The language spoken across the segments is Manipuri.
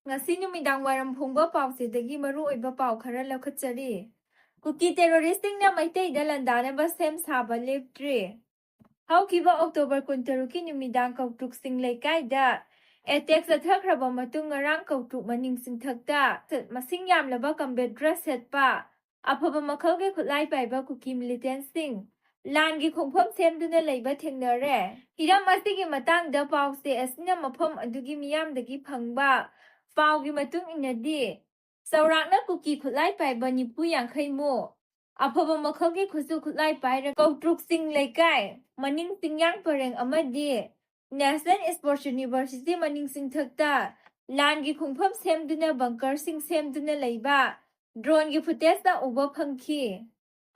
Ngasi numidang waram phongba pawsedagi maruoiba paw khara laukhatchari. Kuki terroristingna meiteida landanaba sem saba leptri. Haukiba October 23 numidang kautuksing leikaida attack sathakraba matung ngarang kautuk maning singthakta masing yamlaba combat dress setpa afaba makhalge khutlai paiba kuki militant sing langi khongpham semduna leiba thengnare hiram asigi matangda pawse asina mafam adugi miyamdagi phangba pawgi matung inadi saurakna kuki khutlai paiba nipu yangkhaimo afaba makhalge khusu khutlai paira kautuksing leikai maning singyang pareng amadi National Sports University maning singthakta langi khungpham semduna bunker sing semduna leiba drone gi footage na uba phangki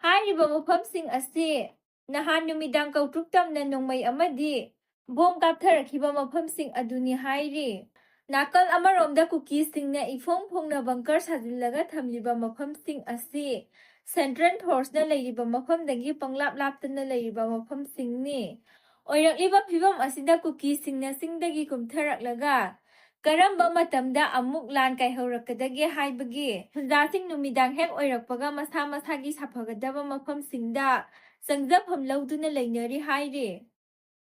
hariba mafam sing asi nahan numidang kautuk tamna nongmai amadi bom kaptharakhiba mafam sing aduni hairi nakal amaromda kuki singna ifong phongna bunker sajillaga thamliba mafam sing asi Central Force na leiriba mafam dagi panglap laptana leiriba mafam singni oirakliba phibam asida kuki singna singdagi kumtharaklaga karamba matamda amuk lan kaihaurakadage haibagi hunjasing numidang hek oirakpaga masa masagi saphagadaba mafam singda sangjapam lauduna leinari hairi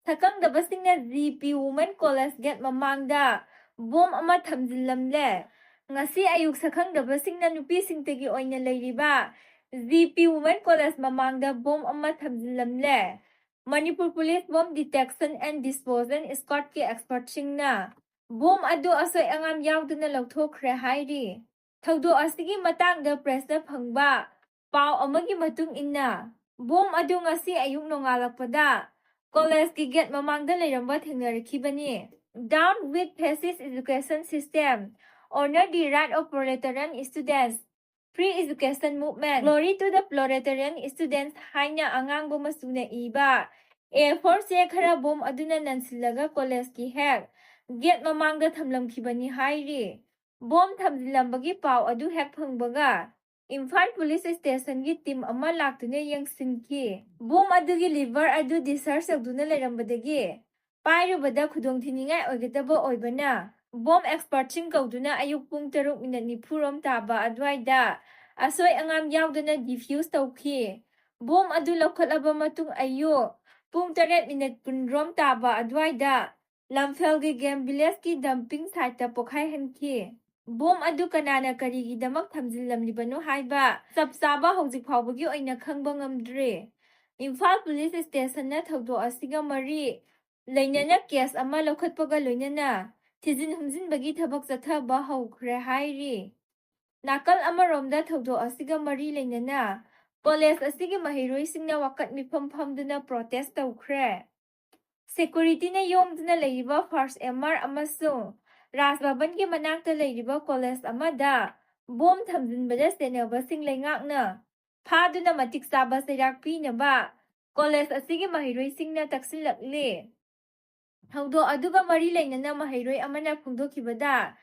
thakangdaba singna GP Women College Gate mamangda bom ama thamjillamle ngasi ayuk sakhangdaba singna nupi singtagi oina leiriba GP Women College mamangda bom ama thamjillamle Manipur Police Bomb Detection and Disposal Squad ki expert singna bom adu asoi angam yauduna lauthokre hairi thaudo asigi matangda press na phangba paw amagi matung inna bom adu ngasi ayuk nongalakpada college ki gate mamangda leiramba thengnarakibani down with fascist education system honor the right of proletarian students Free Education Movement Glory to the Proletarian Students haina angangbo masuna iba Air Force khara bom aduna nansilaga college ki hek gate mamangda thamlamkhibani hairi bom thamjilambagi paw adu hek phangbaga Imphal Police Station gi team ama laktune yengsinki bom adugi liver adu discharge agduna leirambadagi pairubada khudongthiningai oigadaba oibana bom expert sing kauduna ayuk pung 3 minute ni phurom taba adwaida asoi angam yauduna defuse tawkhi bom adu lokhalaba matung ayu pung 3 minute punrom taba adwaida lamfelgi game village ki dumping site ta pokhai hanki bom adu kanana karigi damak thamjillamlibano haiba saba hojik phawbagi oina khangba ngamdre Imphal Police Station na thawdo asiga mari lainana case ama lokhatpaga loinana Tizin humjinbagi thabak chathaba haukhre hairi nakal amaromda thawdo asiga mari leinana college asigi mahiroi singna wakat mifam phamduna protest tawkhre security na yomduna leiriba first MR amasung Rajbaban ki manakta leiriba college amada bom thamjinbada senaba sing leingakna phaduna matik saba seirak pinaba college asigi mahiroi singna taksilakle Haudo aduga mari leinana mahairoi amana phungdokhibada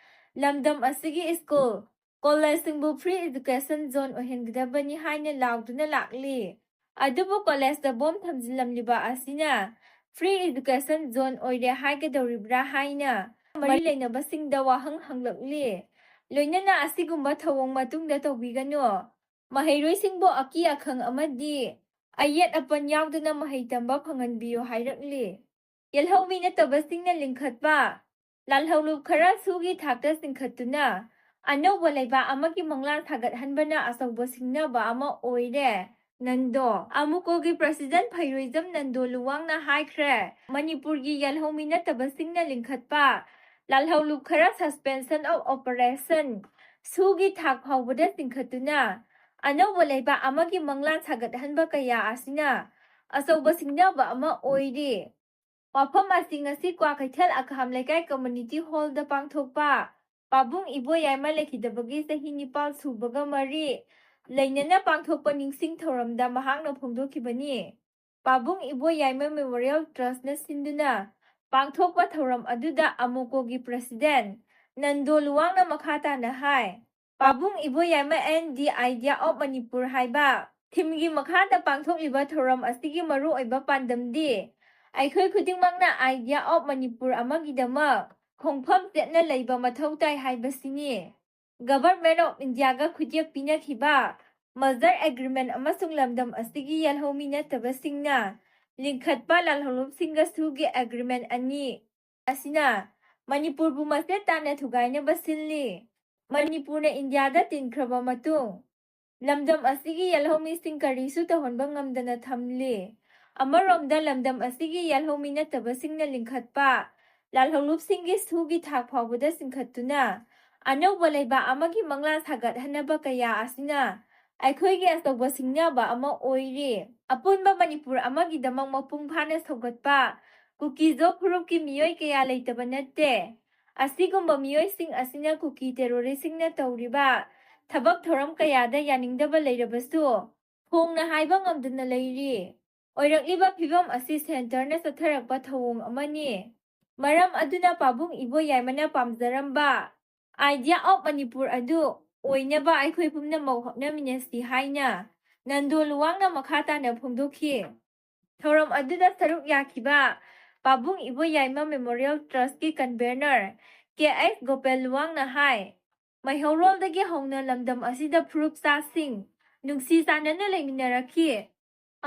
lamdam asigi school college singbu free education zone ohengdabani haina lauduna lakli adubu college da bom thamjillamliba asina free education zone oire haigadoribra haina mari leinaba singda wahang hanglakli loinana asigumba thawong matungda tawbigano mahairoi singbo aki akhang amadi ayet apan yauduna mahaitamba phanganbiyo hairakli Yelhomi na tabasing na lingkhatba lalhawlup khara sugi thakta singkhatuna anawba laiba amagi manglan thagat hanbana asawba singnaba ama oire nando amuko gi president phairoizam nando luwang na haikre manipur gi yelhomi na tabasing na lingkhatba lalhawlup khara suspension of operation sugi thak phawbada singkhatuna anawba laiba amagi manglan thagat hanba kaya asina asawba singnaba ama oire Wafam asing ngasi kwa kaithal akham lekai community hall da pangthokpa pabung ibo yaima lekhidabagi sahi nipal subaga mari leinana pangthokpa ningsing thoramda mahakna phongdokhibani pabung ibo yaima memorial trust na sinduna pangthokpa thoram aduda amuko gi president nando luwangna makhata na hai pabung ibo yaima and the idea of manipur haiba thimgi makhata pangthokliba thoram asigi maru oiba pandamdi Aikhoi khudingmakna idea of Manipur amagidamak ꯈꯣꯡꯐꯝ ꯆꯦꯠꯅ ꯂꯩꯕ ꯃꯊꯧ ꯇꯥꯏ ꯍꯥꯏꯕꯁꯤꯅꯤ꯫ ꯒꯚꯔꯟꯃꯦꯟꯠ ꯑꯣꯐ ꯏꯟꯗꯤꯌꯥꯒ ꯈꯨꯠꯌꯦꯛ ꯄꯤꯅꯈꯤꯕ ꯃꯔꯖꯔ ꯑꯦꯒ꯭ꯔꯤꯃꯦꯟꯠ ꯑꯃꯁꯨꯡ ꯂꯝꯗꯝ ꯑꯁꯤꯒꯤ ꯌꯦꯜꯍꯧꯃꯤ ꯅꯠꯇꯕꯁꯤꯡꯅ ꯂꯤꯡꯈꯠꯄ ꯂꯂꯣꯟꯂꯨꯞꯁꯤꯡꯒꯁꯨꯒꯤ ꯑꯦꯒ꯭ꯔꯤꯃꯦꯟꯠ ꯑꯅꯤ ꯑꯁꯤꯅ ꯃꯅꯤꯄꯨꯔꯕꯨ ꯃꯆꯦꯠ ꯇꯥꯅ ꯊꯨꯒꯥꯏꯅꯕ ꯁꯤꯜꯂꯤ꯫ ꯃꯅꯤꯄꯨꯔꯅ ꯏꯟꯗꯤꯌꯥꯗ ꯇꯤꯟꯈ꯭ꯔꯕ ꯃꯇꯨꯡ ꯂꯝꯗꯝ ꯑꯁꯤꯒꯤ ꯌꯦꯜꯍꯧꯃꯤꯁꯤꯡ ꯀꯔꯤꯁꯨ ꯇꯧꯍꯟꯕ ꯉꯝꯗꯅ ꯊꯝꯂꯤ꯫ ꯑꯃꯔꯣꯝꯗ ꯂꯝꯗꯝ ꯑꯁꯤꯒꯤ ꯌꯦꯜꯍꯧꯃꯤ ꯅꯠꯇꯕꯁꯤꯡꯅ ꯂꯤꯡꯈꯠꯄ ꯂꯂꯣꯟꯂꯨꯞꯁꯤꯡꯒꯤ ꯁꯨꯒꯤ ꯊꯥꯛ ꯐꯥꯎꯕꯗ ꯆꯤꯡꯈꯠꯇꯨꯅ ꯑꯅꯧꯕ ꯂꯩꯕꯥꯛ ꯑꯃꯒꯤ ꯃꯪꯂꯥꯟ ꯁꯥꯒꯠꯍꯟꯅꯕ ꯀꯌꯥ ꯑꯁꯤꯅ ꯑꯩꯈꯣꯏꯒꯤ ꯑꯆꯧꯕ ꯁꯤꯡꯅꯕ ꯑꯃ ꯑꯣꯏꯔꯤ꯫ ꯑꯄꯨꯟꯕ ꯃꯅꯤꯄꯨꯔ ꯑꯃꯒꯤꯗꯃꯛ ꯃꯄꯨꯡ ꯐꯥꯅ ꯁꯧꯒꯠꯄ ꯀꯨꯀꯤꯖꯣ ꯐꯨꯔꯨꯞꯀꯤ ꯃꯤꯑꯣꯏ ꯀꯌꯥ ꯂꯩꯇꯕ ꯅꯠꯇꯦ꯫ ꯑꯁꯤꯒꯨꯝꯕ ꯃꯤꯑꯣꯏꯁꯤꯡ ꯑꯁꯤꯅ ꯀꯨꯀꯤ ꯇꯦꯔꯣꯔꯤꯁꯁꯤꯡꯅ ꯇꯧꯔꯤꯕ ꯊꯕꯛ ꯊꯧꯔꯝ ꯀꯌꯥꯗ ꯌꯥꯅꯤꯡꯗꯕ ꯂꯩꯔꯕꯁꯨ ꯐꯣꯡꯅ ꯍꯥꯏꯕ ꯉꯝꯗꯅ ꯂꯩꯔꯤ꯫ ꯑꯣꯏꯔꯛꯂꯤꯕ ꯐꯤꯚꯝ ꯑꯁꯤ ꯁꯦꯟꯇꯔꯅ ꯆꯠꯊꯔꯛꯄ ꯊꯧꯑꯣꯡ ꯑꯃꯅꯤ꯫ ꯃꯔꯝ ꯑꯗꯨꯅ ꯄꯥꯕꯨꯡ ꯏꯕꯣꯌꯥꯏꯃꯅ ꯄꯥꯝꯖꯔꯝꯕ ꯑꯥꯏꯗꯤꯌꯥ ꯑꯣꯐ ꯃꯅꯤꯄꯨꯔ ꯑꯗꯨ ꯑꯣꯏꯅꯕ ꯑꯩꯈꯣꯏ ꯄꯨꯝꯅꯃꯛ ꯍꯣꯠꯅꯃꯤꯟꯅꯁꯤ ꯍꯥꯏꯅ ꯅꯟꯗꯣ ꯂꯨꯋꯥꯡꯅ ꯃꯈꯥ ꯇꯥꯅ ꯐꯣꯡꯗꯣꯛꯈꯤ꯫ ꯊꯧꯔꯝ ꯑꯗꯨꯗ ꯁꯔꯨꯛ ꯌꯥꯈꯤꯕ ꯄꯥꯕꯨꯡ ꯏꯕꯣꯌꯥꯏꯃ ꯃꯦꯃꯣꯔꯤꯌꯦꯜ ꯇ꯭ꯔꯁꯠꯀꯤ ꯀꯟꯚꯦꯅꯔ ꯀꯦ.ꯑꯩꯆ. ꯒꯣꯄꯦꯜ ꯂꯨꯋꯥꯡꯅ ꯍꯥꯏ ꯃꯩꯍꯧꯔꯣꯜꯗꯒꯤ ꯍꯧꯅ ꯂꯝꯗꯝ ꯑꯁꯤꯗ ꯐꯨꯔꯨꯞꯆꯥꯁꯤꯡ ꯅꯨꯡꯁꯤ ꯆꯥꯟꯅꯅ ꯂꯩꯃꯤꯟꯅꯔꯛꯈꯤ꯫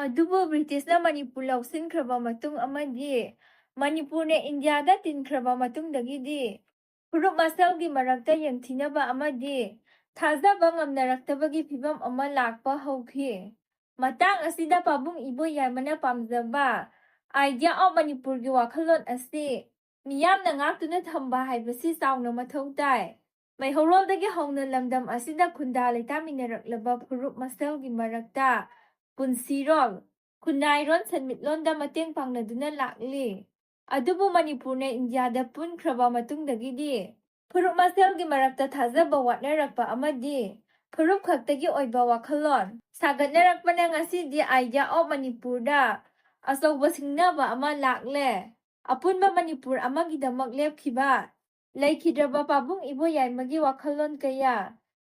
ꯑꯗꯨꯕꯨ ꯕ꯭ꯔꯤꯇꯤꯁꯅ ꯃꯅꯤꯄꯨꯔ ꯂꯧꯁꯤꯟꯈ꯭ꯔꯕ ꯃꯇꯨꯡ ꯑꯃꯗꯤ ꯃꯅꯤꯄꯨꯔꯅ ꯏꯟꯗꯤꯌꯥꯗ ꯇꯤꯟꯈ꯭ꯔꯕ ꯃꯇꯨꯡꯗꯒꯤꯗꯤ ꯐꯨꯔꯨꯞ ꯃꯁꯦꯜꯒꯤ ꯃꯔꯛꯇ ꯌꯦꯡꯊꯤꯅꯕ ꯑꯃꯗꯤ ꯊꯥꯖꯕ ꯉꯝꯅꯔꯛꯇꯕꯒꯤ ꯐꯤꯚꯝ ꯑꯃ ꯂꯥꯛꯄ ꯍꯧꯈꯤ꯫ ꯃꯇꯥꯡ ꯑꯁꯤꯗ ꯄꯥꯕꯨꯡ ꯏꯕꯣꯌꯥꯏꯃꯅ ꯄꯥꯝꯖꯕ ꯑꯥꯏꯗꯤꯌꯥ ꯑꯣꯐ ꯃꯅꯤꯄꯨꯔꯒꯤ ꯋꯥꯈꯜꯂꯣꯟ ꯑꯁꯤ ꯃꯤꯌꯥꯝꯅ ꯉꯥꯛꯇꯨꯅ ꯊꯝꯕ ꯍꯥꯏꯕꯁꯤ ꯆꯥꯎꯅ ꯃꯊꯧ ꯇꯥꯏ꯫ ꯃꯩꯍꯧꯔꯣꯜꯗꯒꯤ ꯍꯧꯅ ꯂꯝꯗꯝ ꯑꯁꯤꯗ ꯈꯨꯟꯗꯥ ꯂꯩꯇꯥꯃꯤꯟꯅꯔꯛꯂꯕ ꯐꯨꯔꯨꯞ ꯃꯁꯦꯜꯒꯤ ꯃꯔꯛꯇ ꯄꯨꯟꯁꯤꯔꯣꯜ, ꯈꯨꯟꯅꯥꯏꯔꯣꯟ ꯁꯦꯟꯃꯤꯠꯂꯣꯟꯗ ꯃꯇꯦꯡ ꯄꯥꯡꯅꯗꯨꯅ ꯂꯥꯛꯂꯤ꯫ ꯑꯗꯨꯕꯨ ꯃꯅꯤꯄꯨꯔꯅ ꯏꯟꯗꯤꯌꯥꯗ ꯄꯨꯟꯈ꯭ꯔꯕ ꯃꯇꯨꯡꯗꯒꯤꯗꯤ ꯐꯨꯔꯨꯞ ꯃꯁꯦꯜꯒꯤ ꯃꯔꯛꯇ ꯊꯥꯖꯕ ꯋꯥꯠꯅꯔꯛꯄ ꯑꯃꯗꯤ ꯐꯨꯔꯨꯞ ꯈꯛꯇꯒꯤ ꯑꯣꯏꯕ ꯋꯥꯈꯜꯂꯣꯟ ꯁꯥꯒꯠꯅꯔꯛꯄꯅ ꯉꯁꯤꯗꯤ ꯑꯥꯏꯗꯤꯌꯥ ꯑꯣꯐ ꯃꯅꯤꯄꯨꯔꯗ ꯑꯆꯧꯕ ꯁꯤꯡꯅꯕ ꯑꯃ ꯂꯥꯛꯂꯦ꯫ ꯑꯄꯨꯟꯕ ꯃꯅꯤꯄꯨꯔ ꯑꯃꯒꯤꯗꯃꯛ ꯂꯦꯞꯈꯤꯕ ꯂꯩꯈꯤꯗ꯭ꯔꯕ ꯄꯥꯕꯨꯡ ꯏꯕꯣꯌꯥꯏꯃꯒꯤ ꯋꯥꯈꯜꯂꯣꯟ ꯀꯌꯥ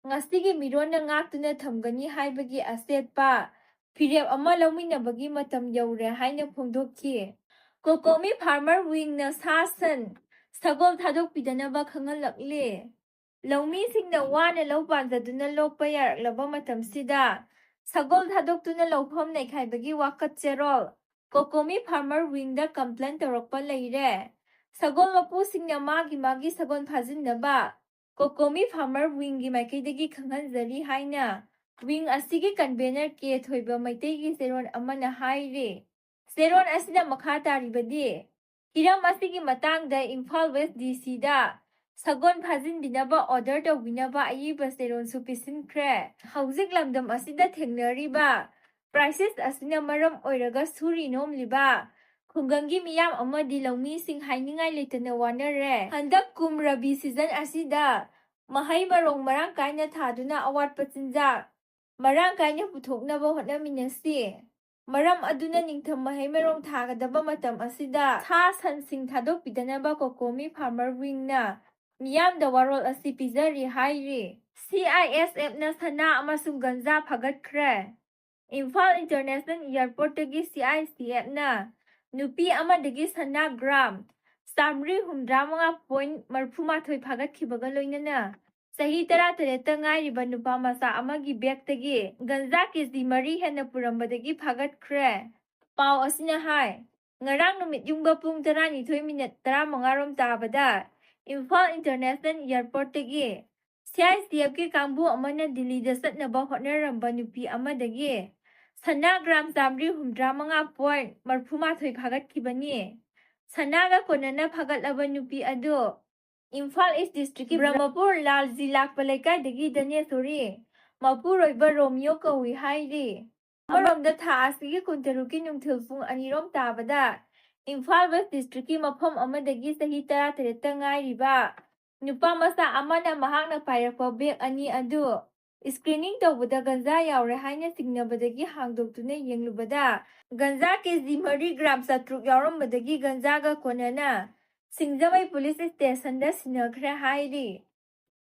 ꯉꯁꯤꯒꯤ ꯃꯤꯔꯣꯟꯅ ꯉꯥꯛꯇꯨꯅ ꯊꯝꯒꯅꯤ ꯍꯥꯏꯕꯒꯤ ꯑꯆꯦꯠꯄ ꯐꯤꯔꯦꯞ ꯑꯃ ꯂꯧꯃꯤꯟꯅꯕꯒꯤ ꯃꯇꯝ ꯌꯧꯔꯦ ꯍꯥꯏꯅ ꯐꯣꯡꯗꯣꯛꯈꯤ꯫ ꯀꯣꯀꯣꯃꯤ ꯐꯥꯔꯃꯔ ꯋꯤꯡꯅ ꯁꯥ-ꯁꯟ, ꯁꯒꯣꯜ ꯊꯥꯗꯣꯛꯄꯤꯗꯅꯕ ꯈꯪꯍꯜꯂꯛꯂꯤ꯫ ꯂꯧꯃꯤꯁꯤꯡꯅ ꯋꯥꯅ ꯂꯧ ꯄꯥꯟꯖꯗꯨꯅ ꯂꯣꯛꯄ ꯌꯥꯔꯛꯂꯕ ꯃꯇꯝꯁꯤꯗ ꯁꯒꯣꯜ ꯊꯥꯗꯣꯛꯇꯨꯅ ꯂꯧꯐꯝ ꯅꯩꯈꯥꯏꯕꯒꯤ ꯋꯥꯀꯠꯆꯦꯔꯣꯜ ꯀꯣꯀꯣꯃꯤ ꯐꯥꯔꯃꯔ ꯋꯤꯡꯗ ꯀꯝꯄ꯭ꯂꯦꯟ ꯇꯧꯔꯛꯄ ꯂꯩꯔꯦ꯫ ꯁꯒꯣꯜ ꯃꯄꯨꯁꯤꯡꯅ ꯃꯥꯒꯤ ꯁꯒꯣꯜ ꯐꯥꯖꯤꯟꯅꯕ ꯀꯣꯀꯣꯃꯤ ꯐꯥꯔꯃꯔ ꯋꯤꯡꯒꯤ ꯃꯥꯏꯀꯩꯗꯒꯤ ꯈꯪꯍꯟꯖꯔꯤ ꯍꯥꯏꯅ ꯋꯤꯡ ꯑꯁꯤꯒꯤ ꯀꯟꯚꯦꯅꯔ ꯀꯦ. ꯊꯣꯏꯕ ꯃꯩꯇꯩꯒꯤ ꯆꯦꯔꯣꯜ ꯑꯃꯅ ꯍꯥꯏꯔꯤ꯫ ꯆꯦꯔꯣꯜ ꯑꯁꯤꯅ ꯃꯈꯥ ꯇꯥꯔꯤꯕꯗꯤ ꯍꯤꯔꯝ ꯑꯁꯤꯒꯤ ꯃꯇꯥꯡꯗ ꯏꯝꯐꯥꯜ ꯋꯦꯁ ꯗꯤ.ꯁꯤ.ꯗ ꯁꯒꯣꯜ ꯐꯥꯖꯤꯟꯕꯤꯅꯕ ꯑꯣꯔꯗꯔ ꯇꯧꯕꯤꯅꯕ ꯑꯏꯕ ꯆꯦꯔꯣꯜꯁꯨ ꯄꯤꯁꯤꯟꯈ꯭ꯔꯦ꯫ ꯍꯧꯖꯤꯛ ꯂꯝꯗꯝ ꯑꯁꯤꯗ ꯊꯦꯡꯅꯔꯤꯕ ꯀ꯭ꯔꯥꯏꯁꯤꯁ ꯑꯁꯤꯅ ꯃꯔꯝ ꯑꯣꯏꯔꯒ ꯁꯨꯔꯤ ꯅꯣꯝꯂꯤꯕ ꯈꯨꯡꯒꯪꯒꯤ ꯃꯤꯌꯥꯝ ꯑꯃꯗꯤ ꯂꯧꯃꯤꯁꯤꯡ ꯍꯥꯏꯅꯤꯡꯉꯥꯏ ꯂꯩꯇꯅ ꯋꯥꯅꯔꯦ꯫ ꯍꯟꯗꯛ ꯀꯨꯝ ꯔꯕꯤ ꯁꯤꯖꯟ ꯑꯁꯤꯗ ꯃꯍꯩ ꯃꯔꯣꯡ ꯃꯔꯥꯡ ꯀꯥꯏꯅ ꯊꯥꯗꯨꯅ ꯑꯋꯥꯠꯄ ꯆꯤꯟꯖꯥꯛ ꯃꯔꯥꯡ ꯀꯥꯏꯅ ꯄꯨꯊꯣꯛꯅꯕ ꯍꯣꯠꯅꯃꯤꯟꯅꯁꯤ꯫ ꯃꯔꯝ ꯑꯗꯨꯅ ꯅꯤꯡꯊꯝ ꯃꯍꯩ ꯃꯔꯣꯡ ꯊꯥꯒꯗꯕ ꯃꯇꯝ ꯑꯁꯤꯗ ꯁꯥ-ꯁꯟꯁꯤꯡ ꯊꯥꯗꯣꯛꯄꯤꯗꯅꯕ ꯀꯣꯀꯣꯃꯤ ꯐꯥꯔꯃꯔ ꯋꯤꯡꯅ ꯃꯤꯌꯥꯝꯗ ꯋꯥꯔꯣꯜ ꯑꯁꯤ ꯄꯤꯖꯔꯤ ꯍꯥꯏꯔꯤ꯫ ꯁꯤ.ꯑꯥꯏ.ꯑꯦꯁ.ꯑꯦꯐꯅ ꯁꯅꯥ ꯑꯃꯁꯨꯡ ꯒꯟꯖꯥ ꯐꯥꯒꯠꯈ꯭ꯔꯦ꯫ ꯏꯝꯐꯥꯜ ꯏꯟꯇꯔꯅꯦꯁꯅꯦꯜ ꯏꯌꯥꯔꯄꯣꯔꯠꯇꯒꯤ ꯁꯤ.ꯑꯥꯏ.ꯁꯤ.ꯑꯦꯐꯅ ꯅꯨꯄꯤ ꯑꯃꯗꯒꯤ ꯁꯅꯥ ꯒ꯭ꯔꯥꯝ 375.38 ꯐꯥꯒꯠꯈꯤꯕꯒ ꯂꯣꯏꯅꯅ ꯆꯍꯤ 18ꯇ ꯉꯥꯏꯔꯤꯕ ꯅꯨꯄꯥ ꯃꯆꯥ ꯑꯃꯒꯤ ꯕꯦꯒꯇꯒꯤ ꯒꯟꯖꯥ ꯀꯦꯖꯤ 4 ꯍꯦꯟꯅ ꯄꯨꯔꯝꯕꯗꯒꯤ ꯐꯥꯒꯠꯈ꯭ꯔꯦ꯫ ꯄꯥꯎ ꯑꯁꯤꯅ ꯍꯥꯏ ꯉꯔꯥꯡ ꯅꯨꯃꯤꯠ ꯌꯨꯡꯕ ꯄꯨꯡ 12:35 ꯔꯣꯝ ꯇꯥꯕꯗ ꯏꯝꯐꯥꯜ ꯏꯟꯇꯔꯅꯦꯁꯅꯦꯜ ꯏꯌꯥꯔꯄꯣꯔꯠꯇꯒꯤ ꯁꯤ.ꯑꯥꯏ.ꯁꯤ.ꯑꯦꯐꯀꯤ ꯀꯥꯡꯕꯨ ꯑꯃꯅ ꯗꯤꯜꯂꯤꯗ ꯆꯠꯅꯕ ꯍꯣꯠꯅꯔꯝꯕ ꯅꯨꯄꯤ ꯑꯃꯗꯒꯤ ꯁꯅꯥ ꯒ꯭ꯔꯥꯝ 375.38 ꯐꯥꯒꯠꯈꯤꯕꯅꯤ꯫ ꯁꯅꯥꯒ ꯀꯣꯟꯅꯅ ꯐꯥꯒꯠꯂꯕ ꯅꯨꯄꯤ ꯑꯗꯨ ꯏꯝꯐꯥꯜ ꯏꯁ ꯗꯤꯁꯇ꯭ꯔꯤꯛꯀꯤ ꯕ꯭ꯔꯍꯃꯄꯨꯔ ꯂꯥꯜꯖꯤ ꯂꯥꯛꯄ ꯂꯩꯀꯥꯏꯗꯒꯤ ꯗꯅꯦꯁꯣꯔꯤ ꯃꯄꯨꯔꯣꯏꯕ ꯔꯣꯃꯤꯌꯣ ꯀꯧꯏ ꯍꯥꯏꯔꯤ꯫ ꯑꯃꯔꯣꯝꯗ ꯊꯥ ꯑꯁꯤꯒꯤ 13ꯀꯤ ꯅꯨꯡꯊꯤꯜ ꯄꯨꯡ 2 ꯔꯣꯝ ꯇꯥꯕꯗ ꯏꯝꯐꯥꯜ ꯋꯦꯁ ꯗꯤꯁꯇ꯭ꯔꯤꯛꯀꯤ ꯃꯐꯝ ꯑꯃꯗꯒꯤ ꯆꯍꯤ 18ꯇ ꯉꯥꯏꯔꯤꯕ ꯅꯨꯄꯥ ꯃꯆꯥ ꯑꯃꯅ ꯃꯍꯥꯛꯅ ꯄꯥꯏꯔꯛꯄ ꯕꯦꯒ 2 ꯑꯗꯨ ꯁ꯭ꯀ꯭ꯔꯤꯅꯤꯡ ꯇꯧꯕꯗ ꯒꯟꯖꯥ ꯌꯥꯎꯔꯦ ꯍꯥꯏꯅ ꯆꯤꯡꯅꯕꯗꯒꯤ ꯍꯥꯡꯗꯣꯛꯇꯨꯅ ꯌꯦꯡꯂꯨꯕꯗ ꯒꯟꯖꯥ ꯀꯦꯖꯤ 4 ꯒ꯭ꯔꯥꯝ 700 ꯌꯥꯎꯔꯝꯕꯗꯒꯤ ꯒꯟꯖꯥꯒ ꯀꯣꯟꯅꯅ ꯁꯤꯡꯖꯃꯩ ꯄꯨꯂꯤꯁ ꯁ꯭ꯇꯦꯁꯟꯗ ꯁꯤꯟꯅꯈ꯭ꯔꯦ ꯍꯥꯏꯔꯤ꯫